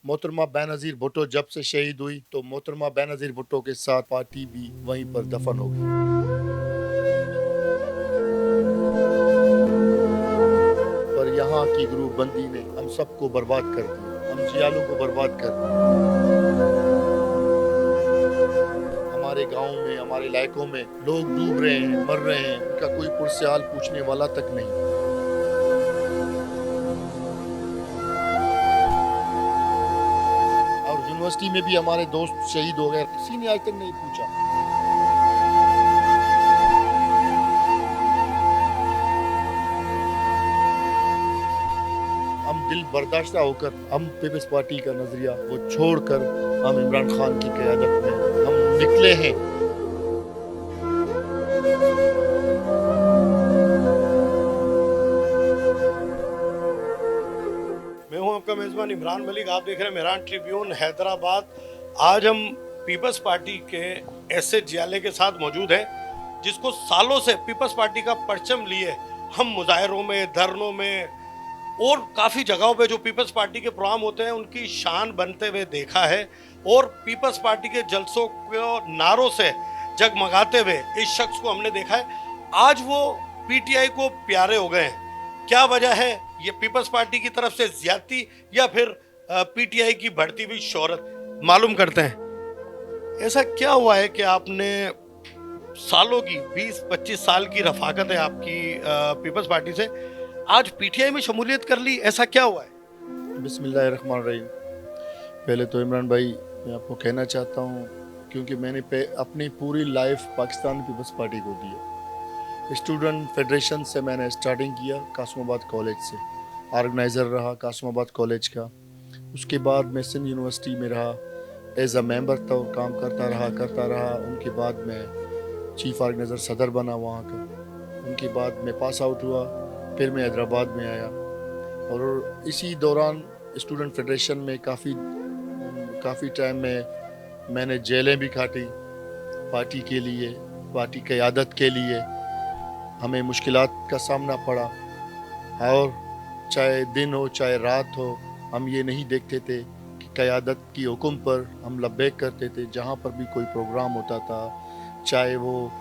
मोहतरमा बेनज़ीर भुट्टो जब से शहीद हुई तो मोहतरमा बेनज़ीर भुट्टो के साथ पार्टी भी वहीं पर दफन हो गई। पर यहाँ की ग्रुप बंदी ने हम सबको बर्बाद कर दिया, हम जियालों को बर्बाद कर दिया। हमारे गाँव में, हमारे इलाकों में लोग डूब रहे हैं, मर रहे हैं, उनका कोई पुरसहाल पूछने वाला तक नहीं। और यूनिवर्सिटी में भी हमारे दोस्त शहीद हो गए, किसी ने आज तक नहीं पूछा। हम दिल बर्दाश्ता होकर हम पीपल्स पार्टी का नजरिया वो छोड़कर हम इमरान खान की क़यादत में हम निकले हैं। मैं हूं आपका मेज़बान इमरान मलिक। आप देख रहे हैं मेहरान ट्रिब्यून हैदराबाद। आज हम पीपल्स पार्टी के ऐसे जियाले के साथ मौजूद हैं जिसको सालों से पीपल्स पार्टी का परचम लिए हम मुजाहरों में, धरनों में और काफ़ी जगहों पे जो पीपल्स पार्टी के प्रोग्राम होते हैं उनकी शान बनते हुए देखा है और पीपल्स पार्टी के जलसों को नारों से जगमगाते हुए इस शख्स को हमने देखा है। आज वो पीटीआई को प्यारे हो गए हैं। क्या वजह है? ये पीपल्स पार्टी की तरफ से ज्यादती या फिर पीटीआई की बढ़ती हुई शोहरत? मालूम करते हैं ऐसा क्या हुआ है कि आपने सालों की 20-25 साल की रफाकत है आपकी पीपल्स पार्टी से, आज पीटीआई में शमूलियत कर ली। ऐसा क्या हुआ है? बिस्मिल्लाहिर्रहमानिर्रहीम। पहले तो इमरान भाई मैं आपको कहना चाहता हूँ क्योंकि मैंने अपनी पूरी लाइफ पाकिस्तान पीपल्स पार्टी को दी है। स्टूडेंट फेडरेशन से मैंने स्टार्टिंग किया कासमाबाद कॉलेज से, ऑर्गेनाइज़र रहा कासमाबाद कॉलेज का। उसके बाद मैं सिंध यूनिवर्सिटी में रहा, एज अ मेंबर तो काम करता रहा। उनके बाद मैं चीफ ऑर्गेनाइज़र सदर बना वहाँ का। उनके बाद मैं पास आउट हुआ, फिर मैं हैदराबाद में आया और इसी दौरान स्टूडेंट फेडरेशन में काफ़ी टाइम में मैंने जेलें भी काटी पार्टी के लिए, पार्टी क़यादत के लिए। हमें मुश्किलात का सामना पड़ा और चाहे दिन हो चाहे रात हो, हम ये नहीं देखते थे कि क़यादत की हुक्म पर हम लब्बैक करते थे। जहाँ पर भी कोई प्रोग्राम होता था, चाहे वो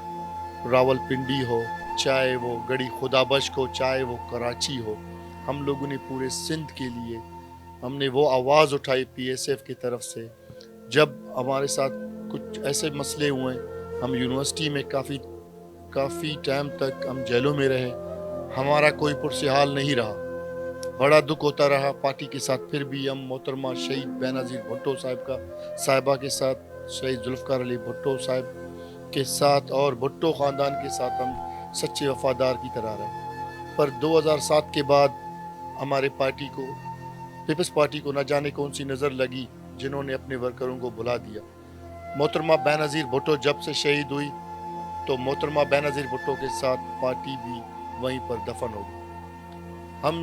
रावलपिंडी हो, चाहे वो गढ़ी खुदाबख्श हो, चाहे वो कराची हो, हम लोगों ने पूरे सिंध के लिए हमने वो आवाज़ उठाई पीएसएफ की तरफ से। जब हमारे साथ कुछ ऐसे मसले हुए, हम यूनिवर्सिटी में काफ़ी टाइम तक हम जेलों में रहे, हमारा कोई पुरसहाल नहीं रहा, बड़ा दुख होता रहा पार्टी के साथ। फिर भी हम मोहतरमा शहीद बेनज़ीर भुट्टो साहिबा के साथ, शहीद जुल्फ़िकार अली भुट्टो साहिब के साथ और भुट्टो ख़ानदान के साथ हम सच्चे वफादार की तरह रहे। पर 2007 के बाद हमारे पीपल्स पार्टी को न जाने कौन सी नज़र लगी जिन्होंने अपने वर्करों को भुला दिया। मोहतरमा बेनज़ीर भुट्टो जब से शहीद हुई तो मोहतरमा बेनज़ीर भुट्टो के साथ पार्टी भी वहीं पर दफन हो गई। हम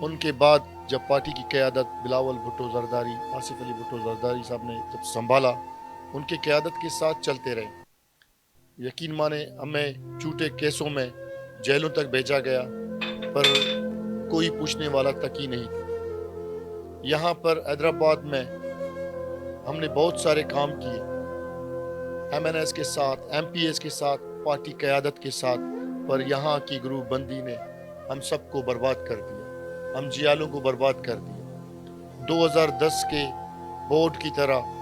उनके बाद जब पार्टी की क़यादत बिलावल भुट्टो ज़रदारी, आसिफ अली भुट्टो ज़रदारी साहब ने जब संभाला, उनके क़यादत के साथ चलते रहे। यकीन माने हमें झूठे केसों में जेलों तक भेजा गया पर कोई पूछने वाला तक ही नहीं था। यहाँ पर हैदराबाद में हमने बहुत सारे काम किए, एमएनएस के साथ, एमपीएस के साथ, पार्टी क़यादत के साथ, पर यहाँ की ग्रुप बंदी ने हम सबको बर्बाद कर दिया, हम जियालों को बर्बाद कर दिया। 2010 के बोर्ड की तरह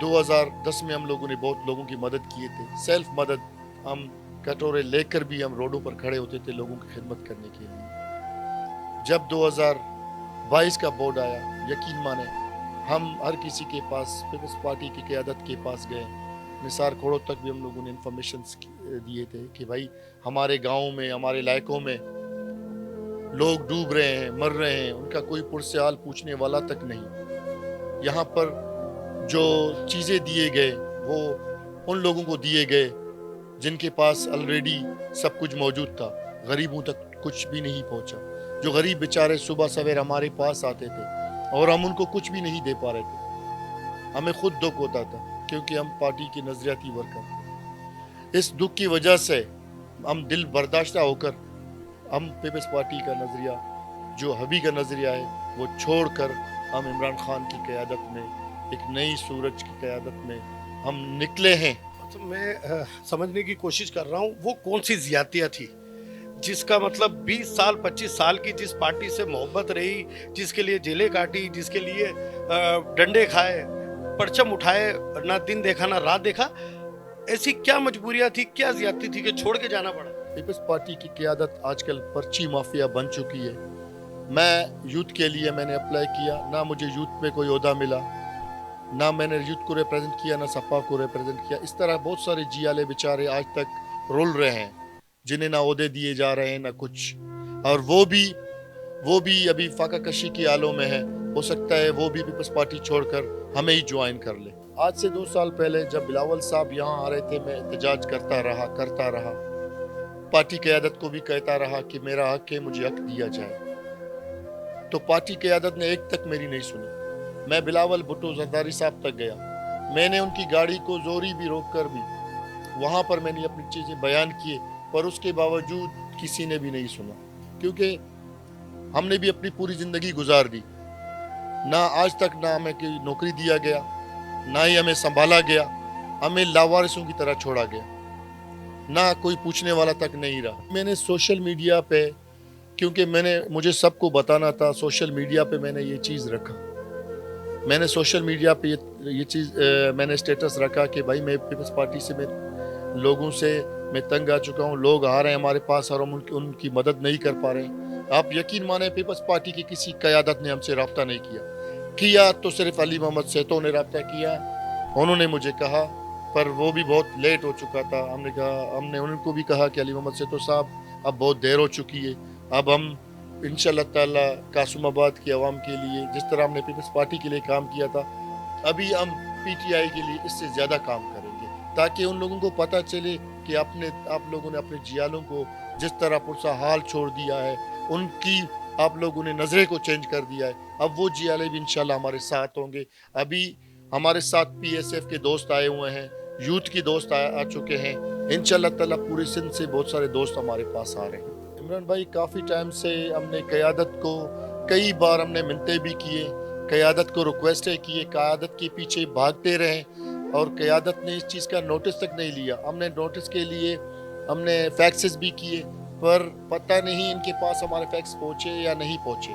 2010 में हम लोगों ने बहुत लोगों की मदद किए थे, सेल्फ मदद। हम कटोरे लेकर भी हम रोडों पर खड़े होते थे लोगों की खिदमत करने के लिए। जब 2022 का बोर्ड आया, यकीन माने हम हर किसी के पास, पीपल्स पार्टी की क़यादत के पास गए, निसार खोड़ों तक भी हम लोगों ने इन्फॉर्मेशन दिए थे कि भाई हमारे गाँव में, हमारे इलाकों में लोग डूब रहे हैं, मर रहे हैं, उनका कोई पुरसहाल पूछने वाला तक नहीं। यहाँ पर जो चीज़ें दिए गए वो उन लोगों को दिए गए जिनके पास ऑलरेडी सब कुछ मौजूद था, गरीबों तक कुछ भी नहीं पहुँचा। जो गरीब बेचारे सुबह सवेर हमारे पास आते थे और हम उनको कुछ भी नहीं दे पा रहे थे, हमें खुद दुख होता था क्योंकि हम पार्टी के नजरियाती वर्कर थे। इस दुख की वजह से हम दिल बर्दाश्ता होकर हम पीपल्स पार्टी का नज़रिया, जो हबी का नज़रिया है, वो छोड़कर ہم عمران خان کی قیادت میں ایک نئی سورج کی قیادت میں ہم نکلے ہیں. تو میں سمجھنے کی کوشش کر رہا ہوں وہ کون سی زیادتیاں تھی جس کا مطلب 20 سال 25 سال کی جس پارٹی سے محبت رہی, جس کے لیے جیلیں کاٹی, جس کے لیے ڈنڈے کھائے, پرچم اٹھائے, نہ دن دیکھا نہ رات دیکھا, ایسی کیا مجبوریاں تھی, کیا زیادتی تھی کہ چھوڑ کے جانا پڑا؟ پیپلز پارٹی کی قیادت آج کل پرچی مافیا بن چکی ہے. میں یوتھ کے لیے میں نے اپلائی کیا, نہ مجھے یوتھ میں کوئی عہدہ ملا, نہ میں نے یوتھ کو ریپریزنٹ کیا, نہ سپا کو ریپریزنٹ کیا. اس طرح بہت سارے جیالے بیچارے آج تک رول رہے ہیں جنہیں نہ عہدے دیے جا رہے ہیں نہ کچھ, اور وہ بھی ابھی فاقہ کشی کی حالوں میں ہے. ہو سکتا ہے وہ بھی پیپلز پارٹی چھوڑ کر ہمیں ہی جوائن کر لے. آج سے 2 سال پہلے جب بلاول صاحب یہاں آ رہے تھے, میں احتجاج کرتا رہا, پارٹی قیادت کو بھی کہتا رہا کہ میرا حق ہے, مجھے حق دیا جائے. تو پارٹی قیادت نے ایک تک میری نہیں سنی. میں بلاول بھٹو زرداری صاحب تک گیا, میں نے ان کی گاڑی کو زوری بھی روک کر بھی وہاں پر میں نے اپنی چیزیں بیان کیے, پر اس کے باوجود کسی نے بھی نہیں سنا, کیونکہ ہم نے بھی اپنی پوری زندگی گزار دی. نہ آج تک نہ ہمیں کوئی نوکری دیا گیا, نہ ہی ہمیں سنبھالا گیا, ہمیں لاوارثوں کی طرح چھوڑا گیا, نہ کوئی پوچھنے والا تک نہیں رہا. میں نے سوشل میڈیا پہ, کیونکہ مجھے سب کو بتانا تھا, سوشل میڈیا پہ میں نے یہ چیز رکھا. میں نے سوشل میڈیا پہ یہ چیز میں نے اسٹیٹس رکھا کہ بھائی میں پیپلز پارٹی سے میں لوگوں سے میں تنگ آ چکا ہوں, لوگ آ رہے ہیں ہمارے پاس اور ہم ان کی مدد نہیں کر پا رہے ہیں. آپ یقین مانیں پیپلز پارٹی کی کسی قیادت نے ہم سے رابطہ نہیں کیا تو صرف علی محمد سیتو نے رابطہ کیا. انہوں نے مجھے کہا, پر وہ بھی بہت لیٹ ہو چکا تھا. ہم نے ان کو بھی کہا کہ علی محمد سیتو صاحب اب بہت دیر ہو چکی ہے, اب ہم انشاءاللہ تعالی قاسم آباد کی عوام کے لیے جس طرح ہم نے پیپلز پارٹی کے لیے کام کیا تھا, ابھی ہم پی ٹی آئی کے لیے اس سے زیادہ کام کریں گے, تاکہ ان لوگوں کو پتہ چلے کہ آپ لوگوں نے اپنے جیالوں کو جس طرح پرسا حال چھوڑ دیا ہے, ان کی آپ لوگوں نے نظریں کو چینج کر دیا ہے. اب وہ جیالے بھی انشاءاللہ ہمارے ساتھ ہوں گے. ابھی ہمارے ساتھ پی ایس ایف کے دوست آئے ہوئے ہیں, یوتھ کے دوست آ چکے ہیں. انشاءاللہ تعالی پورے سندھ سے بہت سارے دوست ہمارے پاس آ رہے ہیں. عمران بھائی کافی ٹائم سے ہم نے قیادت کو کئی بار ہم نے منتیں بھی کیے, قیادت کو ریکویسٹیں کیے, قیادت کے پیچھے بھاگتے رہے, اور قیادت نے اس چیز کا نوٹس تک نہیں لیا. ہم نے نوٹس کے لیے ہم نے فیکسز بھی کیے, پر پتہ نہیں ان کے پاس ہمارے فیکس پہنچے یا نہیں پہنچے,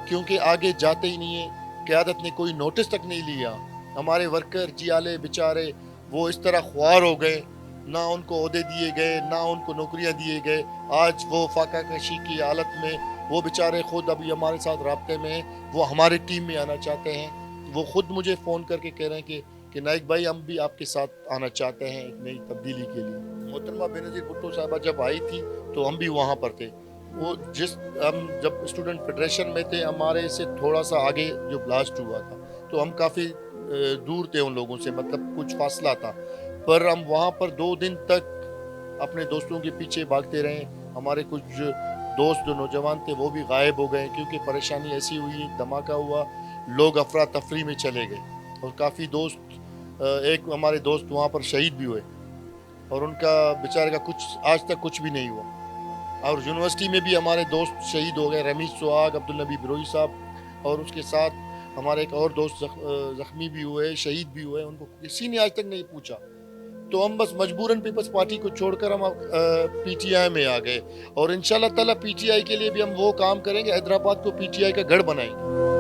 کیونکہ آگے جاتے ہی نہیں ہیں. قیادت نے کوئی نوٹس تک نہیں لیا. ہمارے ورکر جیالے بیچارے وہ اس طرح خوار ہو گئے, نہ ان کو عہدے دیے گئے, نہ ان کو نوکریاں دیے گئے. آج وہ فاقہ کشی کی حالت میں وہ بیچارے خود ابھی ہمارے ساتھ رابطے میں ہیں, وہ ہمارے ٹیم میں آنا چاہتے ہیں. وہ خود مجھے فون کر کے کہہ رہے ہیں کہ نائک بھائی ہم بھی آپ کے ساتھ آنا چاہتے ہیں ایک نئی تبدیلی کے لیے. محترمہ بینظیر بھٹو صاحبہ جب آئی تھی تو ہم بھی وہاں پر تھے. وہ ہم جب اسٹوڈنٹ فیڈریشن میں تھے, ہمارے سے تھوڑا سا آگے جو بلاسٹ ہوا تھا تو ہم کافی دور تھے ان لوگوں سے, مطلب کچھ فاصلہ تھا, پر ہم وہاں پر 2 دن تک اپنے دوستوں کے پیچھے بھاگتے رہے. ہمارے کچھ دوست جو نوجوان تھے وہ بھی غائب ہو گئے, کیونکہ پریشانی ایسی ہوئی, دھماکہ ہوا, لوگ افراتفری میں چلے گئے, اور کافی دوست, ایک ہمارے دوست وہاں پر شہید بھی ہوئے, اور ان کا بیچارے کا کچھ آج تک کچھ بھی نہیں ہوا. اور یونیورسٹی میں بھی ہمارے دوست شہید ہو گئے, رمیز سہاگ, عبدالنبی بروئی صاحب, اور اس کے ساتھ ہمارے ایک اور دوست زخمی بھی ہوئے, شہید بھی ہوئے. ان کو کسی نے آج تک نہیں پوچھا. تو ہم بس مجبوراً پیپلز پارٹی کو چھوڑ کر ہم پی ٹی آئی میں آ گئے, اور انشاءاللہ تعالی پی ٹی آئی کے لیے بھی ہم وہ کام کریں گے, حیدرآباد کو پی ٹی آئی کا گڑھ بنائیں گے.